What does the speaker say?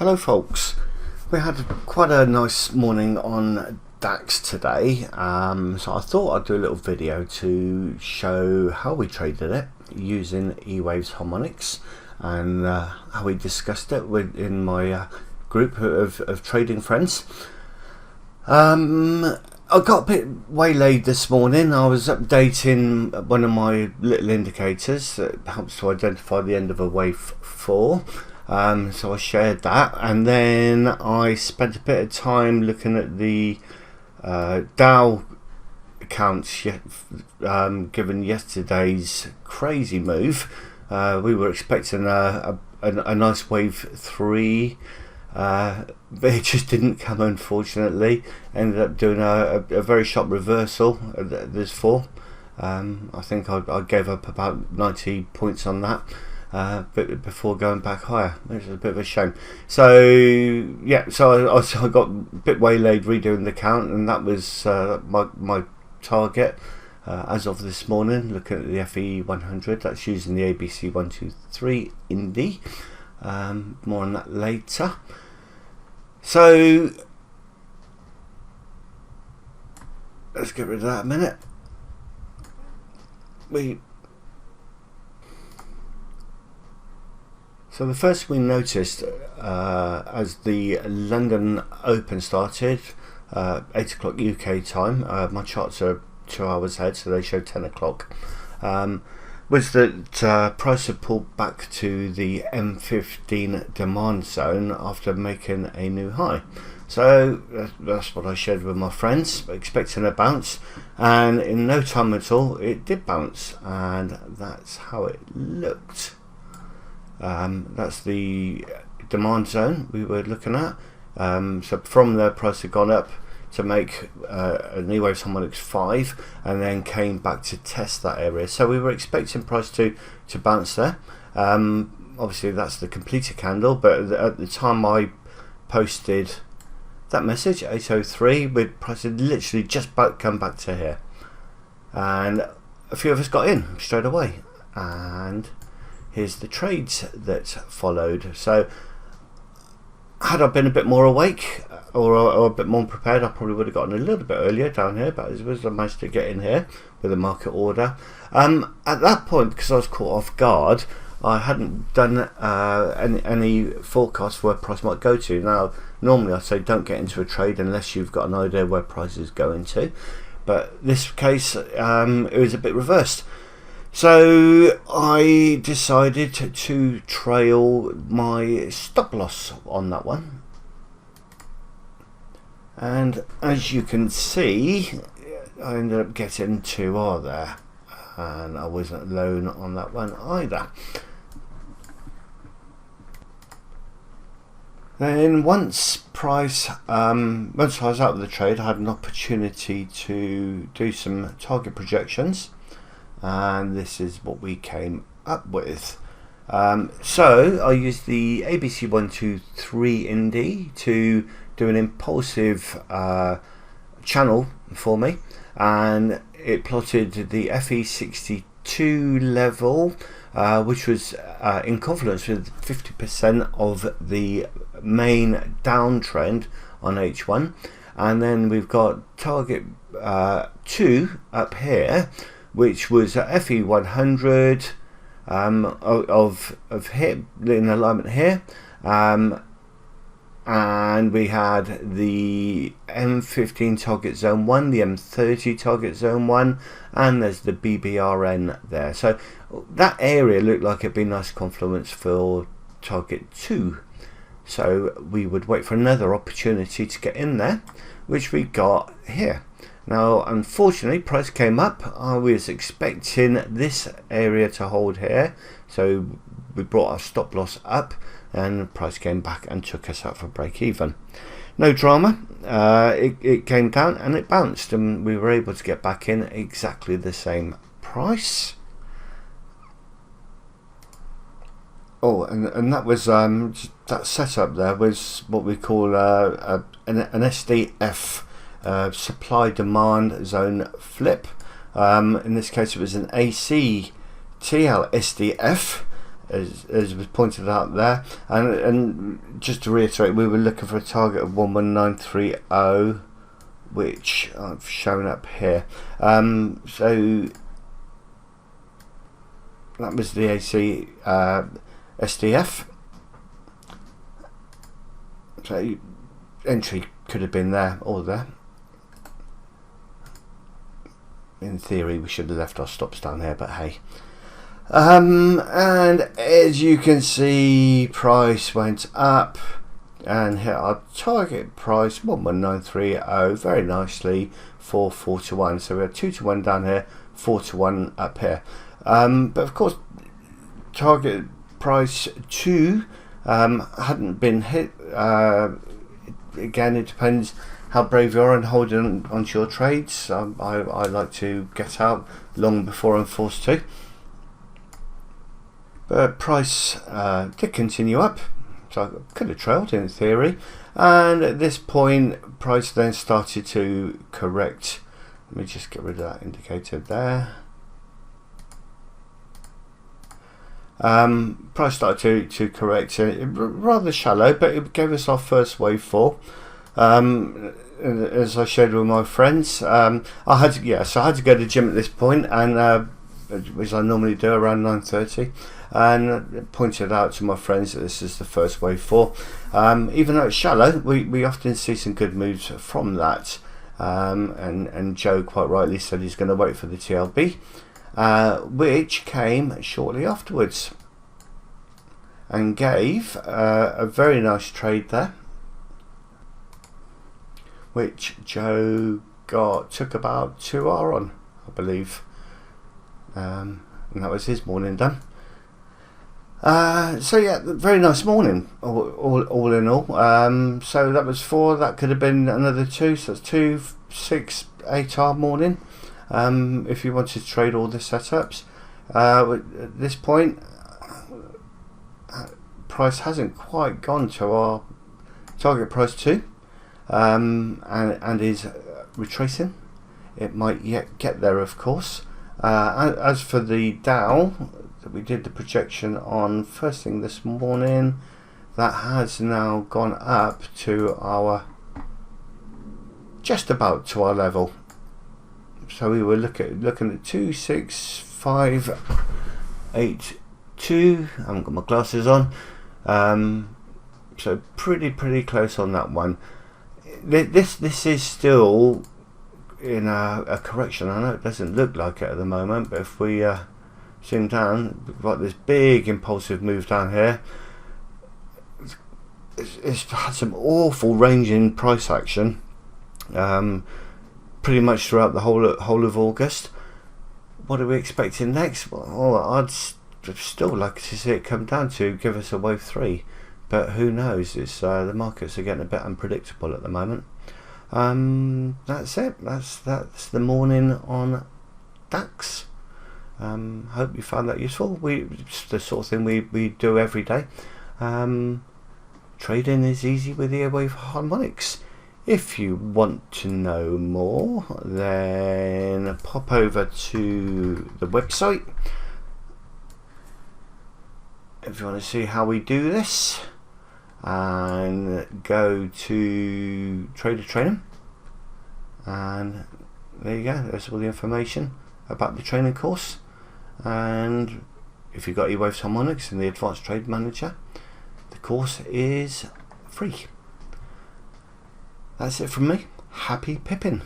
Hello folks, we had quite a nice morning on DAX today, so I thought I'd do a little video to show how we traded it using eWavesHarmonics and how we discussed it in my group of trading friends. I got a bit waylaid this morning. I was updating one of my little indicators that helps to identify the end of a wave 4. So I shared that, and then I spent a bit of time looking at the DOW accounts given yesterday's crazy move. We were expecting a nice wave 3, but it just didn't come, unfortunately. Ended up doing a very sharp reversal at this 4. I think I gave up about 90 points on that. But before going back higher, which is a bit of a shame. So yeah, so I got a bit waylaid redoing the count, and that was my target as of this morning. Looking at the FE 100, that's using the ABC 123 Indy. More on that later. So let's get rid of that a minute. So the first we noticed as the London Open started, 8 o'clock UK time, my charts are 2 hours ahead, so they show 10 o'clock, was that price had pulled back to the M15 demand zone after making a new high. So that's what I shared with my friends, expecting a bounce, and in no time at all it did bounce, and that's how it looked. That's the demand zone we were looking at. So from there, price had gone up to make an eWavesHarmonics 5, and then came back to test that area. So we were expecting price to bounce there. Obviously that's the completed candle, but at the time I posted that message, 803, with price had literally just come back to here, and a few of us got in straight away, and here's the trades that followed. So had I been a bit more awake or a bit more prepared, I probably would have gotten a little bit earlier down here, but as I managed to get in here with a market order. At that point, because I was caught off guard, I hadn't done any forecast where price might go to. Now normally I say don't get into a trade unless you've got an idea where price is going to, but this case it was a bit reversed. So I decided to trail my stop loss on that one, and as you can see, I ended up getting 2R there, and I wasn't alone on that one either. Then once I was out of the trade, I had an opportunity to do some target projections, and this is what we came up with. So I used the ABC 123 Indy to do an impulsive channel for me, and it plotted the FE62 level, which was in confluence with 50% of the main downtrend on H1, and then we've got target 2 up here, which was FE 100 of here in alignment here, and we had the M15 target zone 1, the M30 target zone 1, and there's the BBRN there. So that area looked like it'd be a nice confluence for target 2. So we would wait for another opportunity to get in there, which we got here. Now unfortunately price came up. I was expecting this area to hold here, so we brought our stop loss up, and price came back and took us out for break even. No drama. It came down and it bounced, and we were able to get back in exactly the same price. Oh, and that was that setup there was what we call an SDF, supply demand zone flip. In this case it was an AC TL SDF, as was pointed out there, and just to reiterate, we were looking for a target of 11930, which I've shown up here. So that was the AC SDF. So entry could have been there or there. In theory, we should have left our stops down here, but hey. And as you can see, price went up and hit our target price 11930 very nicely for 4 to 1. So we had 2 to 1 down here, 4 to 1 up here. But of course, target price 2 hadn't been hit. Again, it depends how brave you are in holding onto your trades. I like to get out long before I'm forced to. But price did continue up, so I could have trailed in theory. And at this point, price then started to correct. Let me just get rid of that indicator there. Price started to correct, rather shallow, but it gave us our first wave fall. As I shared with my friends, I had to go to the gym at this point, and which I normally do around 9:30, and pointed out to my friends that this is the first wave fall. Even though it's shallow, we often see some good moves from that. And Joe quite rightly said he's going to wait for the TLB, which came shortly afterwards and gave a very nice trade there, which Joe took about 2R on, I believe, and that was his morning done. So yeah, very nice morning all in all. So that was 4, that could have been another 2, so that's 2, 6, 8R morning. If you wanted to trade all the setups, at this point, price hasn't quite gone to our target price 2, and is retracing. It might yet get there, of course. As for the Dow that we did the projection on first thing this morning, that has now gone up to our just about to our level. So we were looking at 26582. I haven't got my glasses on, so pretty close on that one. This is still in a correction. I know it doesn't look like it at the moment, but if we zoom down, we've got this big impulsive move down here. It's had some awful range in price action, pretty much throughout the whole of August. What are we expecting next? Well, I'd still like to see it come down to give us a wave 3, but who knows? It's the markets are getting a bit unpredictable at the moment. That's it. That's the morning on DAX. Hope you found that useful. It's the sort of thing we do every day. Trading is easy with eWavesHarmonics. If you want to know more, then pop over to the website. If you want to see how we do this, and go to Trader Training, and there you go. There's all the information about the training course. And if you've got eWavesHarmonics and the Advanced Trade Manager, the course is free. That's it from me. Happy pipping.